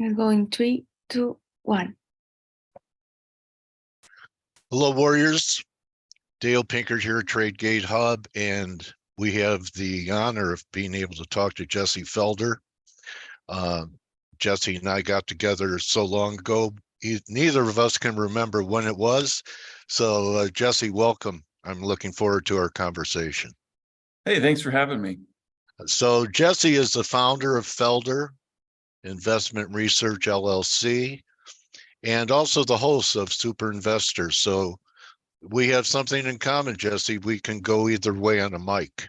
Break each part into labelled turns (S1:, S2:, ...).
S1: We're going 3, 2, 1.
S2: Hello, Warriors. Dale Pinkert here at TradeGATEHub, and we have the honor of being able to talk to Jesse Felder. Jesse and I got together so long ago, neither of us can remember when it was. So, Jesse, welcome. I'm looking forward to our conversation.
S3: Hey, thanks for having me.
S2: So, Jesse is the founder of Felder Investment Research, LLC, and also the host of Super Investors. So we have something in common, Jesse. We can go either way on a mic.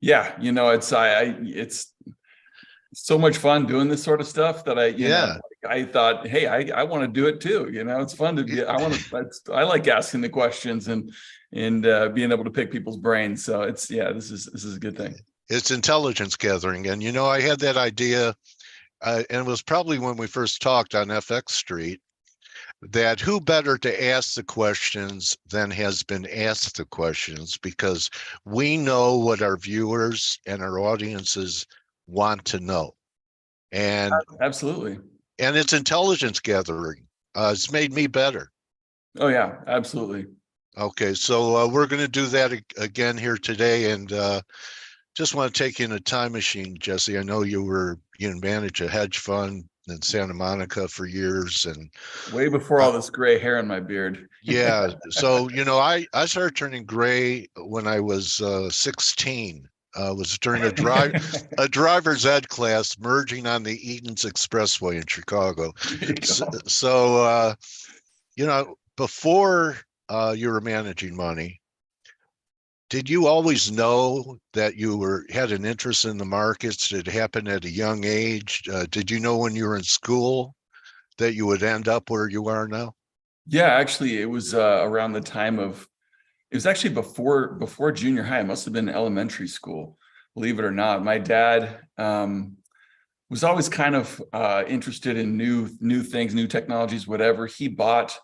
S3: Yeah, it's so much fun doing this sort of stuff that I thought, hey, I want to do it too. It's fun to be. I like asking the questions and being able to pick people's brains. So this is a good thing.
S2: It's intelligence gathering, and I had that idea, and it was probably when we first talked on FX Street, that who better to ask the questions than has been asked the questions, because we know what our viewers and our audiences want to know. And
S3: absolutely.
S2: And it's intelligence gathering. It's made me better.
S3: Oh yeah, absolutely.
S2: Okay, so we're going to do that again here today, and just want to take you in a time machine, Jesse. I know you managed a hedge fund in Santa Monica for years, and
S3: way before all this gray hair in my beard.
S2: Yeah. So, I started turning gray when I was 16. Was during a driver's ed class merging on the Eaton's Expressway in Chicago. So, before you were managing money, did you always know that you had an interest in the markets? Did it happen at a young age? Did you know when you were in school that you would end up where you are now?
S3: Yeah, actually, it was around the time of, it was actually before junior high. It must have been elementary school, believe it or not. My dad was always kind of interested in new things, new technologies, whatever. He bought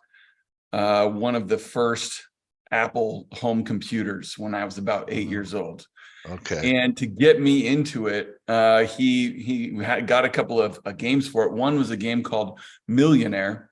S3: one of the first Apple home computers when I was about 8 years old.
S2: Okay.
S3: And to get me into it, he got a couple of games for it. One was a game called Millionaire.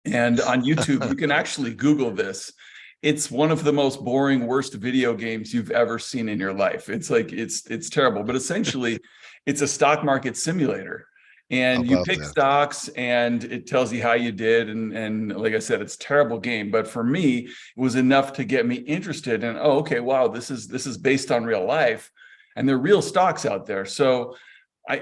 S3: And on YouTube, you can actually Google this. It's one of the most boring, worst video games you've ever seen in your life. It's like, it's terrible, but essentially it's a stock market simulator. And you pick stocks and it tells you how you did. And like I said, it's a terrible game. But for me, it was enough to get me interested in, oh, okay, wow, this is based on real life. And there are real stocks out there. So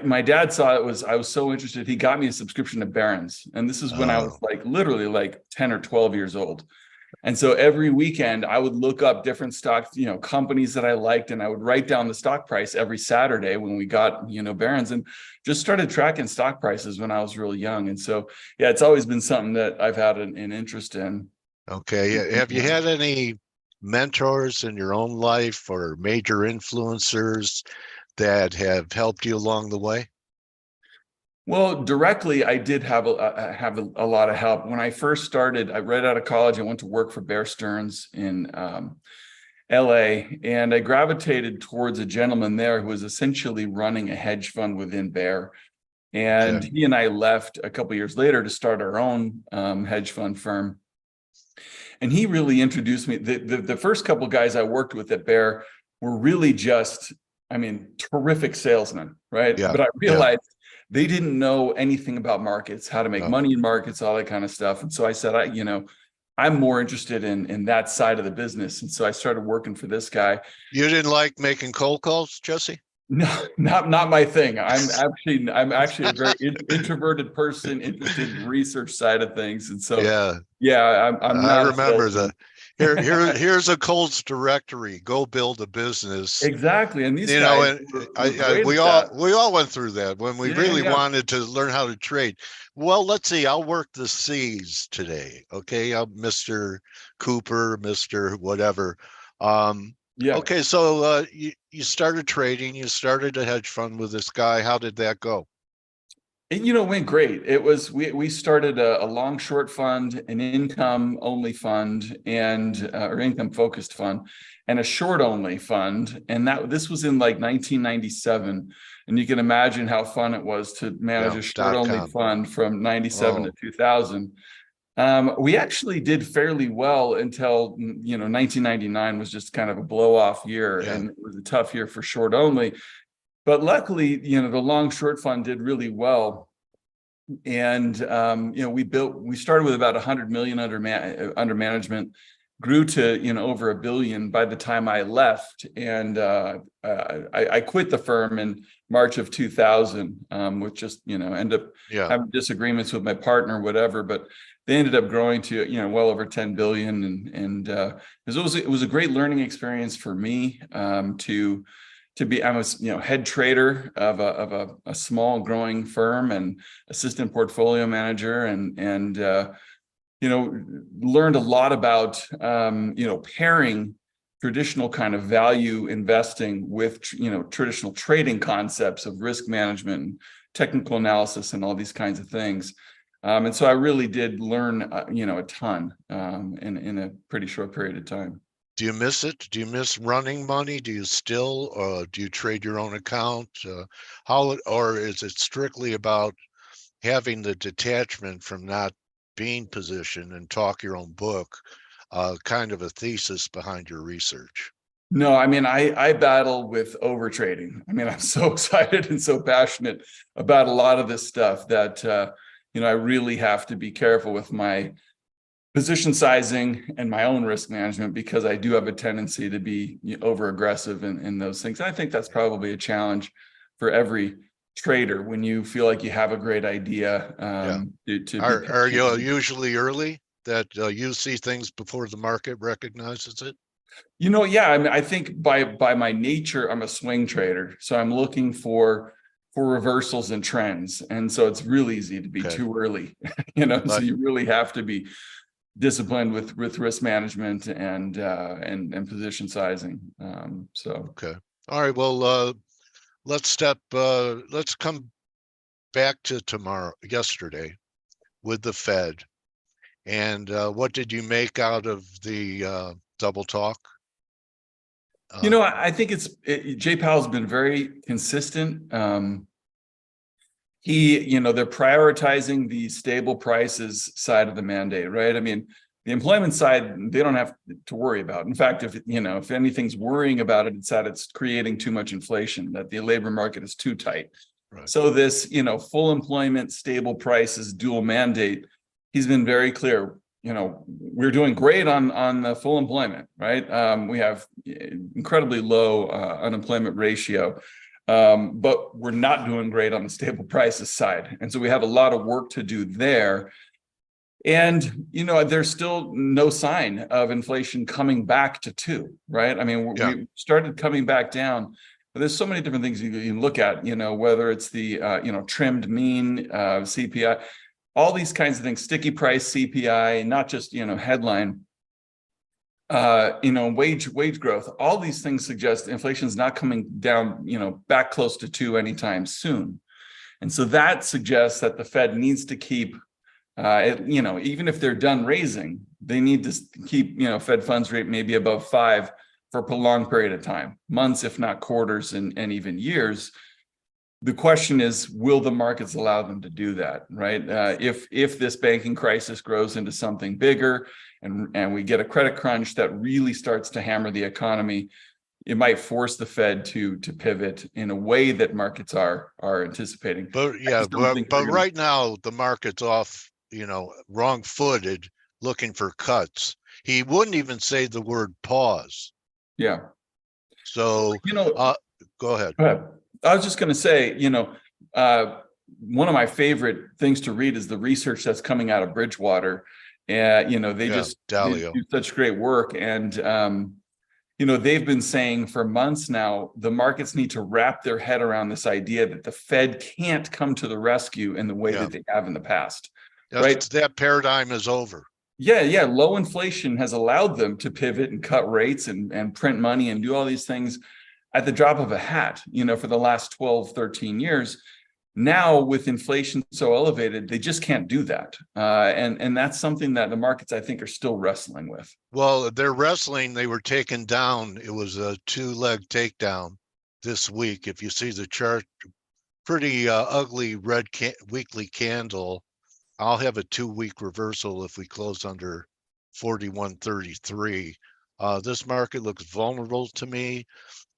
S3: my dad saw I was so interested, he got me a subscription to Barron's. And this is when I was literally 10 or 12 years old. And so every weekend I would look up different stocks, companies that I liked, and I would write down the stock price every Saturday when we got, Barron's, and just started tracking stock prices when I was really young. And so, yeah, it's always been something that I've had an interest in.
S2: Okay. Have you had any mentors in your own life or major influencers that have helped you along the way?
S3: Well, directly, I did have a lot of help. When I first started, right out of college, I went to work for Bear Stearns in LA, and I gravitated towards a gentleman there who was essentially running a hedge fund within Bear. And he and I left a couple of years later to start our own hedge fund firm. And he really introduced me. The first couple of guys I worked with at Bear were really just, terrific salesmen, right?
S2: Yeah.
S3: But I realized they didn't know anything about markets, how to make money in markets, all that kind of stuff. And so I said, I'm more interested in that side of the business. And so I started working for this guy.
S2: You didn't like making cold calls, Jesse?
S3: No, not my thing. I'm actually a very introverted person, interested in the research side of things. And so, I'm not.
S2: I remember that. Here's a Colts directory. Go build a business.
S3: Exactly, and these guys,
S2: we all went through that when we really wanted to learn how to trade. Well, let's see. I'll work the C's today. Okay, I'm Mr. Cooper, Mr. whatever. Okay, so you started trading. You started a hedge fund with this guy. How did that go?
S3: It went great. It was we started a long short fund, an income only fund, and or income focused fund, and a short only fund. And this was in like 1997. And you can imagine how fun it was to manage a short only
S2: .com.
S3: fund from 97 to
S2: Oh,
S3: 2000. We actually did fairly well until 1999 was just kind of a blow off year,
S2: yeah.
S3: and it was a tough year for short only. But luckily, the long short fund did really well. And we started with about 100 million under management, grew to over $1 billion by the time I left, and I quit the firm in March of 2000, with just end up
S2: Yeah.
S3: having disagreements with my partner, whatever. But they ended up growing to well over 10 billion, and it was a great learning experience for me to be. I was head trader of a small growing firm and assistant portfolio manager, and learned a lot about pairing traditional kind of value investing with traditional trading concepts of risk management and technical analysis and all these kinds of things. And so I really did learn a ton in a pretty short period of time.
S2: Do you miss it? Do you miss running money? Do you still, do you trade your own account? Or is it strictly about having the detachment from not being positioned and talk your own book, kind of a thesis behind your research?
S3: No, I mean, I battle with over trading. I mean, I'm so excited and so passionate about a lot of this stuff that, I really have to be careful with my position sizing and my own risk management, because I do have a tendency to be over aggressive in those things. And I think that's probably a challenge for every trader when you feel like you have a great idea.
S2: Are you usually early that you see things before the market recognizes it?
S3: Yeah. I mean, I think by my nature, I'm a swing trader, so I'm looking for reversals and trends, and so it's real easy to be too early. So you really have to be disciplined with risk management and position sizing.
S2: Okay. All right. Well, let's come back to yesterday with the Fed. And what did you make out of the double talk?
S3: I think Jay Powell's been very consistent. They're prioritizing the stable prices side of the mandate, right? I mean, the employment side, they don't have to worry about. In fact, if anything's worrying about it, it's that it's creating too much inflation, that the labor market is too tight. Right. So this, full employment, stable prices, dual mandate, he's been very clear. We're doing great on the full employment, right? We have incredibly low unemployment ratio. But we're not doing great on the stable prices side. And so we have a lot of work to do there. And, there's still no sign of inflation coming back to 2, right? I mean, we started coming back down, but there's so many different things you can look at, whether it's the, trimmed mean CPI, all these kinds of things, sticky price CPI, not just, headline. Wage growth, all these things suggest inflation is not coming down, back close to 2 anytime soon. And so that suggests that the Fed needs to keep, even if they're done raising, they need to keep, Fed funds rate maybe above 5 for a prolonged period of time, months, if not quarters and even years. The question is, will the markets allow them to do that, right? If this banking crisis grows into something bigger and we get a credit crunch that really starts to hammer the economy, it might force the Fed to pivot in a way that markets are anticipating.
S2: But right now the market's off, wrong-footed, looking for cuts. He wouldn't even say the word pause.
S3: Yeah.
S2: So go ahead.
S3: I was just going to say, one of my favorite things to read is the research that's coming out of Bridgewater. They do such great work. And, they've been saying for months now, the markets need to wrap their head around this idea that the Fed can't come to the rescue in the way that they have in the past. Right?
S2: That paradigm is over.
S3: Yeah. Low inflation has allowed them to pivot and cut rates and print money and do all these things at the drop of a hat, for the last 12, 13 years. Now with inflation so elevated, they just can't do that. And that's something that the markets, I think, are still wrestling with.
S2: Well, they're wrestling. They were taken down. It was a 2-leg takedown this week. If you see the chart, pretty ugly red weekly candle. I'll have a 2-week reversal if we close under 41.33. This market looks vulnerable to me.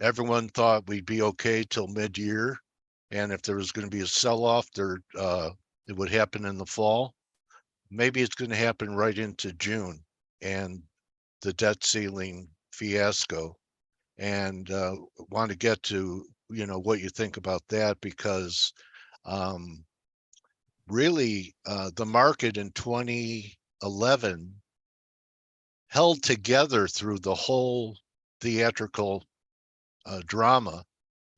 S2: Everyone thought we'd be okay till mid-year, and if there was going to be a sell-off, it would happen in the fall. Maybe it's going to happen right into June and the debt ceiling fiasco. And want to get to what you think about that, because really the market in 2011 held together through the whole theatrical drama.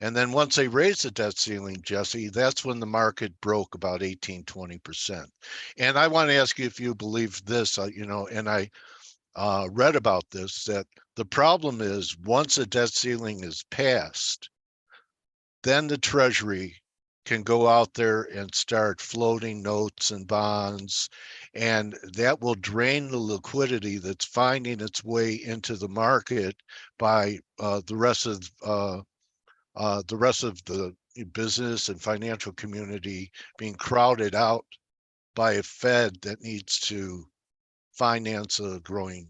S2: And then once they raised the debt ceiling, Jesse, that's when the market broke about 18-20%. And I want to ask you if you believe this, and I read about this, that the problem is once a debt ceiling is passed, then the Treasury can go out there and start floating notes and bonds, and that will drain the liquidity that's finding its way into the market by the rest of the business and financial community being crowded out by a Fed that needs to finance a growing,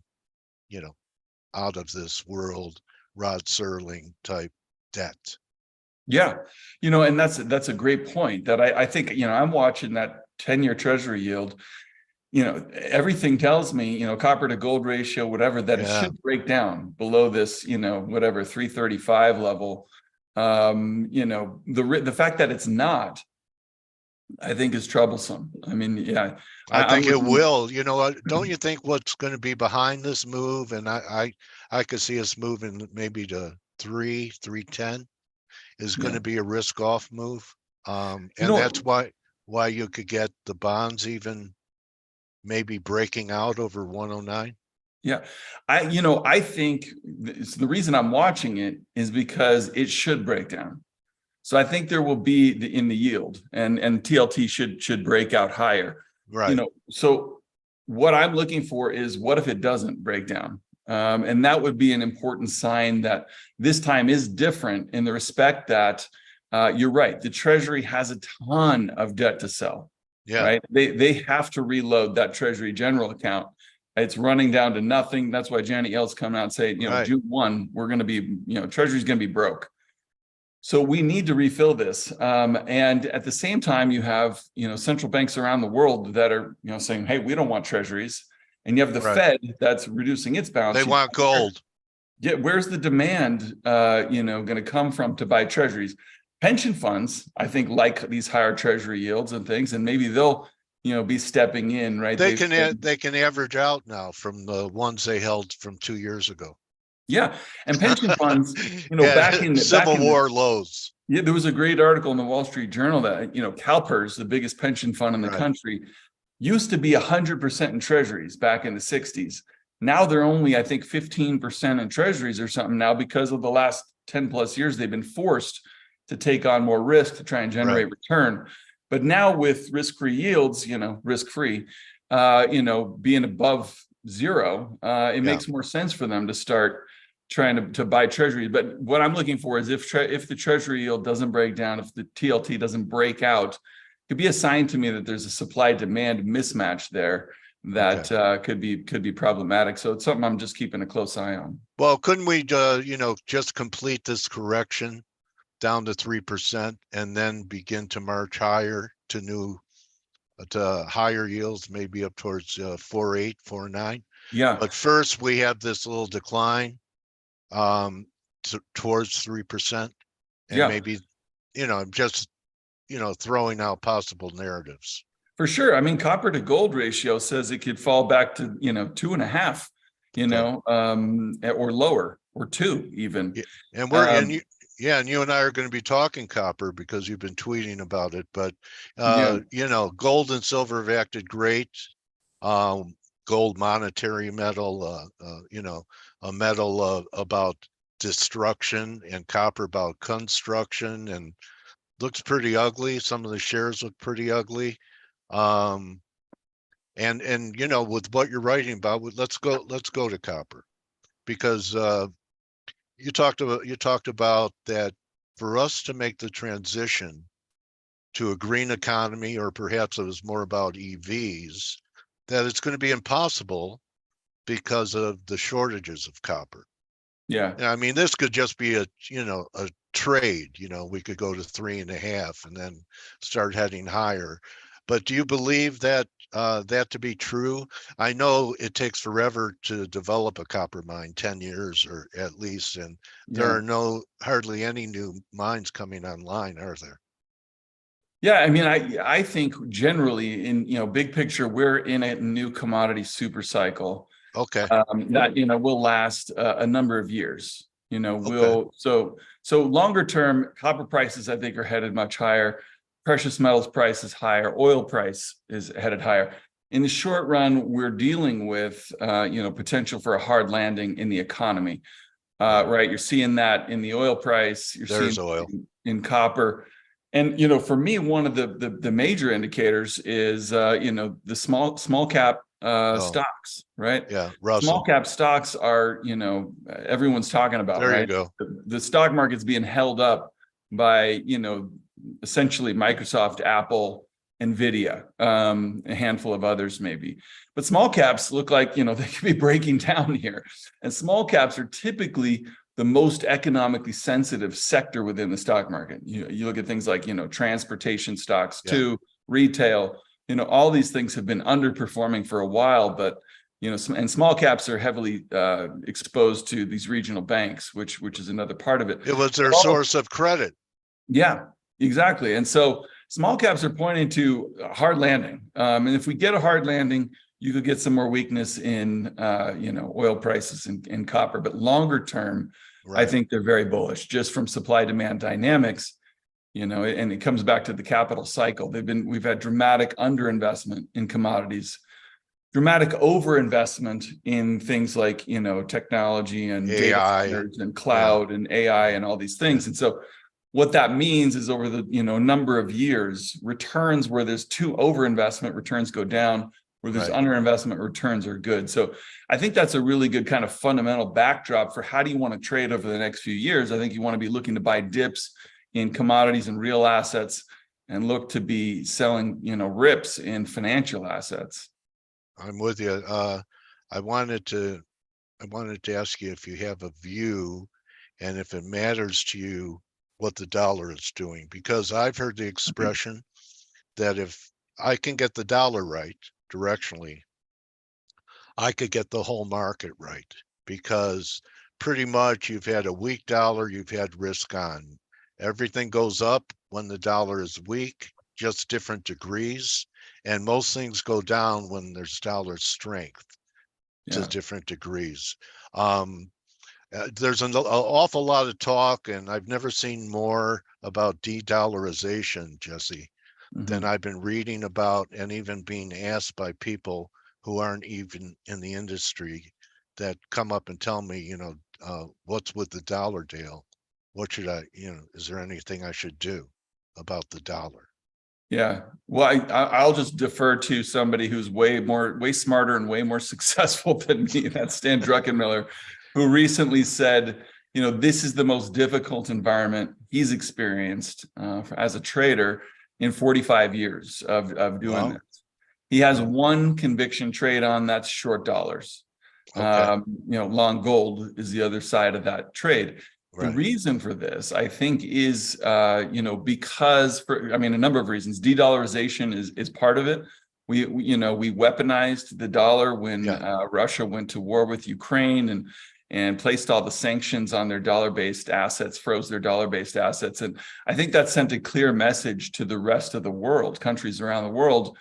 S2: out of this world Rod Serling type debt.
S3: Yeah, and that's a great point. That I think, I'm watching that 10-year Treasury yield. Everything tells me, copper to gold ratio, whatever, that it should break down below this, whatever 335 level. The fact that it's not, I think, is troublesome. I mean, yeah,
S2: I think it will. Don't you think what's going to be behind this move? And I could see us moving maybe to 310 is going to be a risk off move. And that's why you could get the bonds even maybe breaking out over 109.
S3: Yeah, I think the reason I'm watching it is because it should break down. So I think there will be in the yield, and TLT should break out higher.
S2: Right.
S3: So what I'm looking for is, what if it doesn't break down? And that would be an important sign that this time is different, in the respect that you're right. The Treasury has a ton of debt to sell. Yeah. Right. They have to reload that Treasury general account. It's running down to nothing. That's why Janet Yellen's coming out and saying, June 1, we're going to be, Treasury's going to be broke. So we need to refill this. And at the same time, you have, central banks around the world that are, saying, hey, we don't want Treasuries. And you have the Fed that's reducing its balance sheet.
S2: They want gold.
S3: Yeah. Where's the demand, going to come from to buy Treasuries? Pension funds, I think, like these higher Treasury yields and things, and maybe they'll, be stepping in, right?
S2: They can average out now from the ones they held from 2 years ago.
S3: Yeah, and pension funds, back in the
S2: Civil War lows.
S3: Yeah, there was a great article in the Wall Street Journal that CalPERS, the biggest pension fund in the country, used to be 100% in Treasuries back in the 60s. Now they're only, I think, 15% in Treasuries or something now, because of the last 10 plus years they've been forced to take on more risk to try and generate return. But now with risk-free yields, risk-free, being above zero, it makes more sense for them to start trying to buy Treasuries. But what I'm looking for is, if the Treasury yield doesn't break down, if the TLT doesn't break out, it could be a sign to me that there's a supply-demand mismatch there that could be problematic. So it's something I'm just keeping a close eye on.
S2: Well, couldn't we, just complete this correction down to 3% and then begin to march higher to higher yields, maybe up towards 4.8, 4.9?
S3: Yeah.
S2: But first we have this little decline towards 3%, and maybe, just, throwing out possible narratives.
S3: For sure. I mean, copper to gold ratio says it could fall back to, 2.5, or lower, or 2 even.
S2: Yeah. And and you and I are going to be talking copper because you've been tweeting about it. But, gold and silver have acted great. Gold monetary metal, a metal about destruction, and copper about construction. And looks pretty ugly. Some of the shares look pretty ugly. And you know, with what you're writing about, let's go to copper, because you talked about that for us to make the transition to a green economy, or perhaps it was more about EVs, that it's going to be impossible because of the shortages of copper.
S3: Yeah.
S2: I mean, this could just be a trade. We could go to 3.5 and then start heading higher. But do you believe that that to be true? I know it takes forever to develop a copper mine, 10 years or at least, and there are hardly any new mines coming online, are there?
S3: Yeah, I mean, I think generally in big picture, we're in a new commodity super cycle.
S2: Okay.
S3: That will last a number of years.
S2: Okay.
S3: So longer term, copper prices I think are headed much higher. Precious metals price is higher. Oil price is headed higher. In the short run, we're dealing with potential for a hard landing in the economy. Right, you're seeing that in the oil price.
S2: There's oil
S3: in copper. And for me, one of the major indicators is the small cap stocks, right?
S2: Yeah, Russell.
S3: Small cap stocks are everyone's talking about.
S2: There
S3: right?
S2: you go.
S3: The stock market's being held up by essentially Microsoft, Apple, Nvidia, a handful of others maybe. But small caps look like they could be breaking down here, and small caps are typically the most economically sensitive sector within the stock market. You look at things like, transportation stocks too, retail, all these things have been underperforming for a while, but, and small caps are heavily exposed to these regional banks, which is another part of it.
S2: It was their source of credit.
S3: Yeah, exactly. And so small caps are pointing to a hard landing. And if we get a hard landing, you could get some more weakness in, oil prices and copper. But longer term, I think they're very bullish just from supply demand dynamics. And it comes back to the capital cycle. We've had dramatic underinvestment in commodities, dramatic overinvestment in things like technology and
S2: AI,
S3: data centers and cloud and AI and all these things. And so what that means is over the number of years, returns where there's too overinvestment, returns go down. Where there's underinvestment, returns are good. So I think that's a really good kind of fundamental backdrop for how do you want to trade over the next few years. I think you want to be looking to buy dips in commodities and real assets, and look to be selling rips in financial assets.
S2: I'm with you. I wanted to ask you if you have a view, and if it matters to you what the dollar is doing, because I've heard the expression that if I can get the dollar right directionally, I could get the whole market right, because pretty much you've had a weak dollar, you've had risk on. Everything goes up when the dollar is weak, just different degrees, and most things go down when there's dollar strength to different degrees. There's an awful lot of talk, and I've never seen more about de-dollarization, Jesse, than I've been reading about, and even being asked by people who aren't even in the industry, that come up and tell me, what's with the dollar, Dale? What should I, is there anything I should do about the dollar?
S3: Yeah, well, I'll just defer to somebody who's way smarter and way more successful than me. That's Stan Druckenmiller, who recently said, this is the most difficult environment he's experienced as a trader in 45 years of doing this. He has one conviction trade on, that's short dollars. Long gold is the other side of that trade. The reason for this, I think, is because a number of reasons. De-dollarization is part of it. We weaponized the dollar when Russia went to war with Ukraine and placed all the sanctions on their dollar-based assets, froze their dollar-based assets. And I think that sent a clear message to the rest of the world, countries around the world.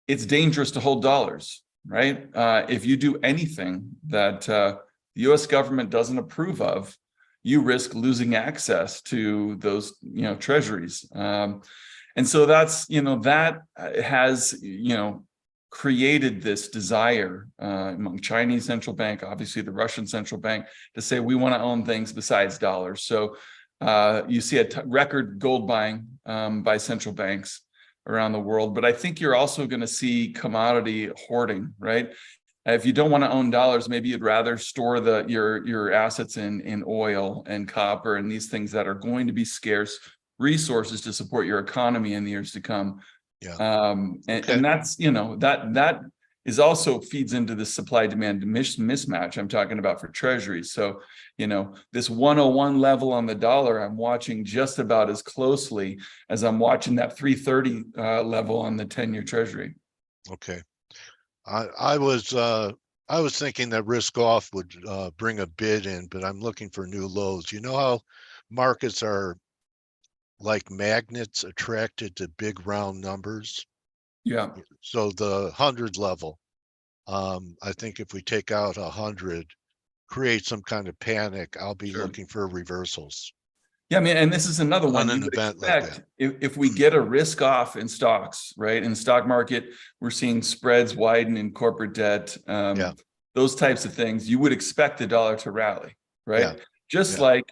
S3: It's dangerous to hold dollars, right? If you do anything that the U.S. government doesn't approve of, you risk losing access to those, treasuries. And so that's, that has, created this desire among Chinese central bank, obviously the Russian central bank, to say we want to own things besides dollars. So You see record gold buying by central banks around the world. But I think you're also going to see commodity hoarding, right? If you don't want to own dollars, maybe you'd rather store your assets in oil and copper and these things that are going to be scarce resources to support your economy in the years to come.
S2: Yeah.
S3: And that's, that is also feeds into the supply demand mismatch I'm talking about for treasuries. So, this 101 level on the dollar, I'm watching just about as closely as I'm watching that 330 level on the 10-year treasury.
S2: Okay. I was thinking that risk off would bring a bid in, but I'm looking for new lows. You know how markets are like magnets attracted to big round numbers?
S3: Yeah.
S2: So the 100 level, I think if we take out 100, create some kind of panic, I'll be looking for reversals.
S3: Yeah, I mean, and this is another one you would expect if we get a risk off in stocks, right? In the stock market, we're seeing spreads widen in corporate debt, those types of things. You would expect the dollar to rally, right? Just like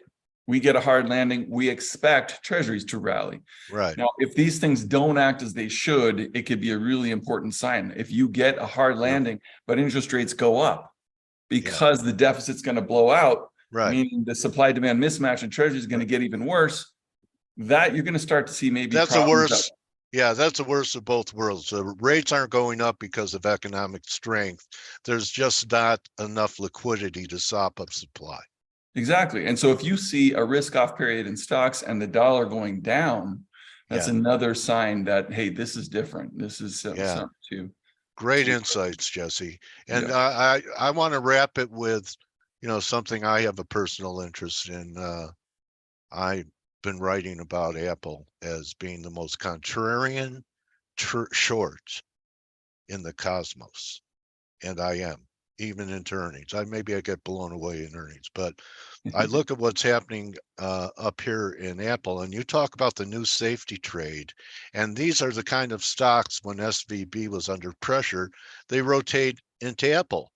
S3: we get a hard landing, we expect treasuries to rally.
S2: Right.
S3: Now, if these things don't act as they should, it could be a really important sign. If you get a hard landing, but interest rates go up because the deficit's going to blow out, meaning the supply demand mismatch in treasuries is going to get even worse, that you're going to start to see maybe
S2: that's the worst. Yeah, that's the worst of both worlds. The rates aren't going up because of economic strength. There's just not enough liquidity to sop up supply.
S3: Exactly. And so if you see a risk off period in stocks and the dollar going down, that's another sign that, hey, this is different. This is something too.
S2: Great insights, Jesse. And I want to wrap it with, something I have a personal interest in. I've been writing about Apple as being the most contrarian short in the cosmos. And I am, even into earnings. Maybe I get blown away in earnings, but I look at what's happening up here in Apple, and you talk about the new safety trade. And these are the kind of stocks when SVB was under pressure, they rotate into Apple.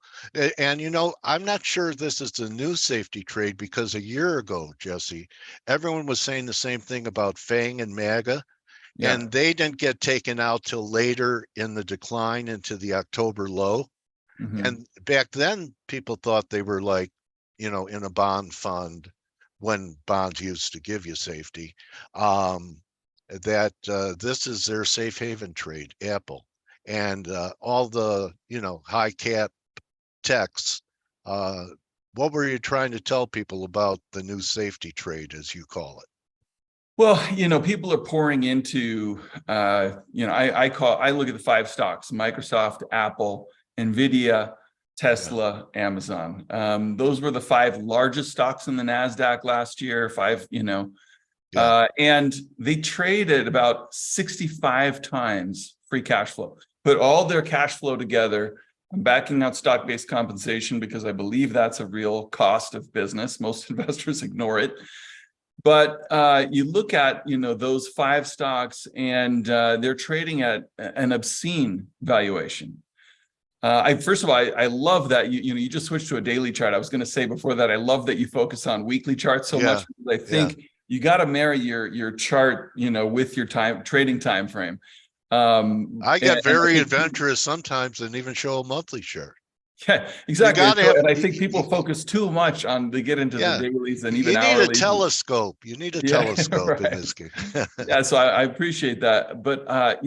S2: And, I'm not sure this is the new safety trade, because a year ago, Jesse, everyone was saying the same thing about FANG and MAGA. And they didn't get taken out till later in the decline into the October low. And back then, people thought they were like, in a bond fund when bonds used to give you safety, that this is their safe haven trade, Apple. And all the, high cap techs, what were you trying to tell people about the new safety trade, as you call it?
S3: Well, people are pouring into, I look at the 5 stocks: Microsoft, Apple, NVIDIA, Tesla, Amazon. Those were the 5 largest stocks in the NASDAQ last year, 5, and they traded about 65 times free cash flow. Put all their cash flow together. I'm backing out stock-based compensation because I believe that's a real cost of business. Most investors ignore it. But you look at, those 5 stocks, and they're trading at an obscene valuation. First of all, I love that you just switched to a daily chart. I was going to say before that, I love that you focus on weekly charts so much. I think you got to marry your chart, with your trading time frame.
S2: I get very adventurous sometimes and even show a monthly chart.
S3: Yeah, exactly. And I think people focus too much on they get into the dailies and even hourlies.
S2: You need a telescope. You need a telescope in this game.
S3: So I appreciate that. But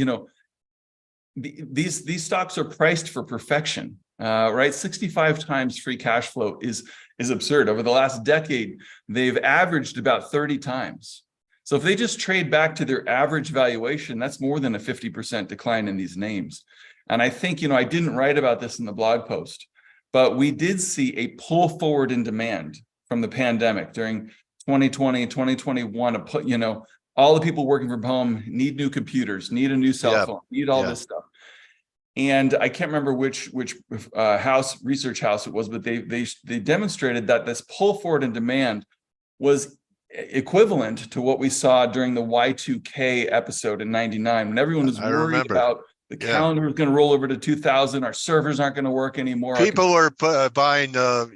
S3: these stocks are priced for perfection, right? 65 times free cash flow is absurd. Over the last decade, they've averaged about 30 times. So if they just trade back to their average valuation, that's more than a 50% decline in these names. And I think, I didn't write about this in the blog post, but we did see a pull forward in demand from the pandemic during 2020, 2021, all the people working from home need new computers, need a new cell phone, need all this stuff. And I can't remember which research house it was, but they demonstrated that this pull forward in demand was equivalent to what we saw during the Y2K episode in '99, when everyone was worried about the calendar was going to roll over to 2000. Our servers aren't going to work anymore.
S2: People were buying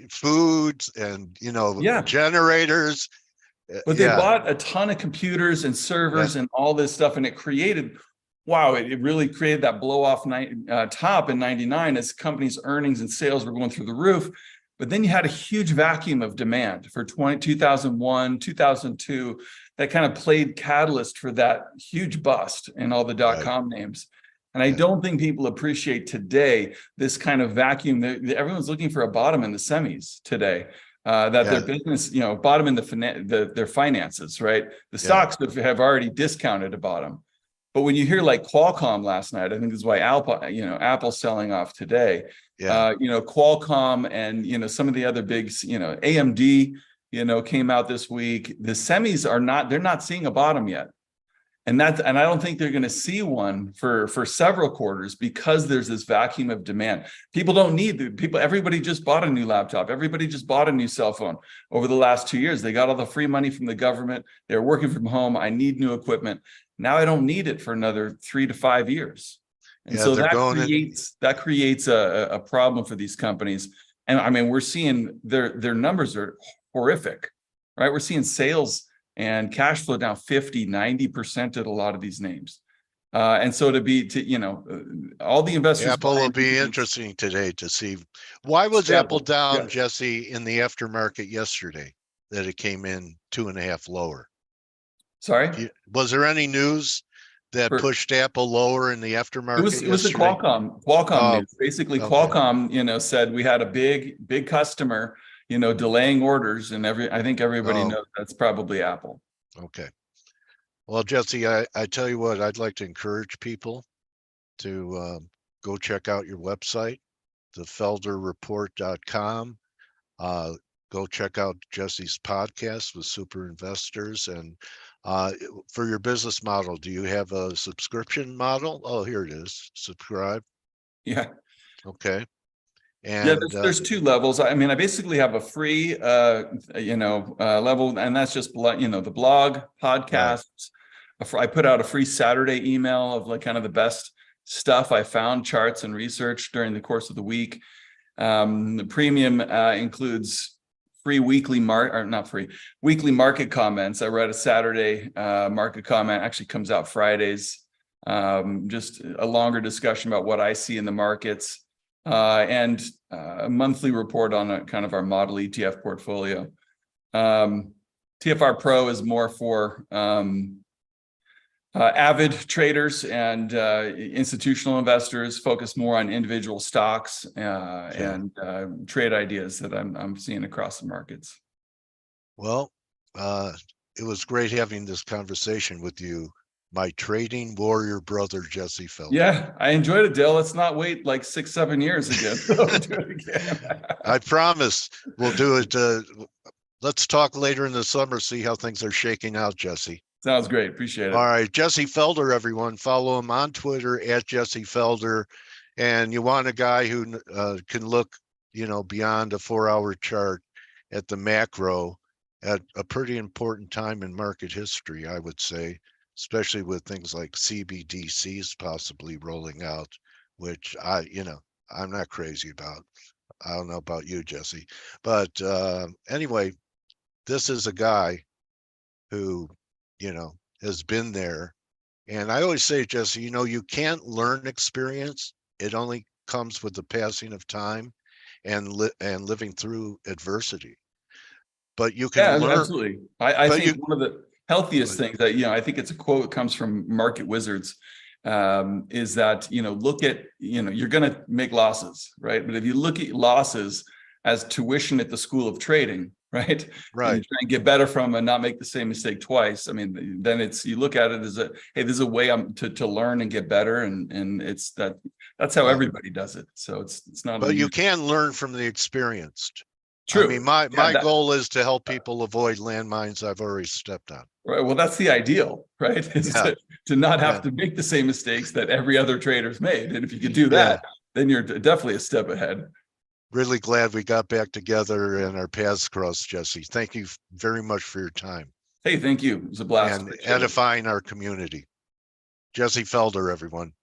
S2: foods and, generators.
S3: But they bought a ton of computers and servers and all this stuff, and it created, wow, it really created that blow off top in 99 as companies' earnings and sales were going through the roof. But then you had a huge vacuum of demand for 2001, 2002, that kind of played catalyst for that huge bust in all the dot-com names. And I don't think people appreciate today this kind of vacuum. Everyone's looking for a bottom in the semis today. Their business, bottom in their finances, right? The stocks have already discounted a bottom. But when you hear like Qualcomm last night, I think this is why Apple's selling off today. Qualcomm and some of the other bigs, AMD, came out this week. The semis they're not seeing a bottom yet. And I don't think they're going to see one for several quarters because there's this vacuum of demand. People don't need everybody just bought a new laptop. Everybody just bought a new cell phone over the last 2 years. They got all the free money from the government. They're working from home. I need new equipment. Now I don't need it for another 3 to 5 years. And so that creates a problem for these companies. And I mean, we're seeing their numbers are horrific, right? We're seeing sales and cash flow down 50, 90% at a lot of these names. And so all the investors.
S2: Apple will be interesting today to see. Why was Apple down, Jesse, in the aftermarket yesterday, that it came in 2.5 lower?
S3: Sorry?
S2: Was there any news that pushed Apple lower in the aftermarket?
S3: It was the Qualcomm news. Basically, Qualcomm, said we had a big customer, delaying orders, and I think everybody knows that's probably Apple.
S2: Okay. Well, Jesse, I tell you what, I'd like to encourage people to go check out your website, thefelderreport.com. Go check out Jesse's podcast with super investors. And for your business model, do you have a subscription model? Oh, here it is. Subscribe.
S3: Yeah.
S2: Okay. And
S3: there's 2 levels. I mean, I basically have a free, level, and that's just, the blog, podcasts. Right. I put out a free Saturday email of like kind of the best stuff I found, charts and research during the course of the week. The premium includes free weekly weekly market comments. I read a Saturday market comment, actually comes out Fridays. Just a longer discussion about what I see in the markets. And a monthly report on kind of our model ETF portfolio. TFR Pro is more for avid traders and institutional investors, focus more on individual stocks and trade ideas that I'm seeing across the markets.
S2: Well, it was great having this conversation with you, my trading warrior brother, Jesse Felder.
S3: Yeah, I enjoyed it, Dale. Let's not wait like 6-7 years again. Do it again.
S2: I promise we'll do it. Let's talk later in the summer, see how things are shaking out, Jesse.
S3: Sounds great. Appreciate it.
S2: All right. Jesse Felder, everyone. Follow him on Twitter at Jesse Felder. And you want a guy who can look, beyond a 4-hour chart at the macro at a pretty important time in market history, I would say, especially with things like CBDCs possibly rolling out, which I'm not crazy about. I don't know about you, Jesse. But anyway, this is a guy who, has been there. And I always say, Jesse, you can't learn experience. It only comes with the passing of time and living through adversity. But you can learn.
S3: Absolutely. I think one of the healthiest things that, I think it's a quote that comes from Market Wizards, is that, look at, you're going to make losses, right? But if you look at losses as tuition at the school of trading, right? And you try and get better from and not make the same mistake twice. I mean, then you look at it as hey, this is a way to learn and get better. And that's how everybody does it. So it's not.
S2: But you can learn from the experienced.
S3: True.
S2: I mean, my goal is to help people avoid landmines I've already stepped on.
S3: Right. Well, that's the ideal, right? To not have to make the same mistakes that every other trader's made. And if you can do that, then you're definitely a step ahead.
S2: Really glad we got back together and our paths crossed, Jesse. Thank you very much for your time.
S3: Hey, thank you. It was a blast.
S2: And edifying our community. Jesse Felder, everyone.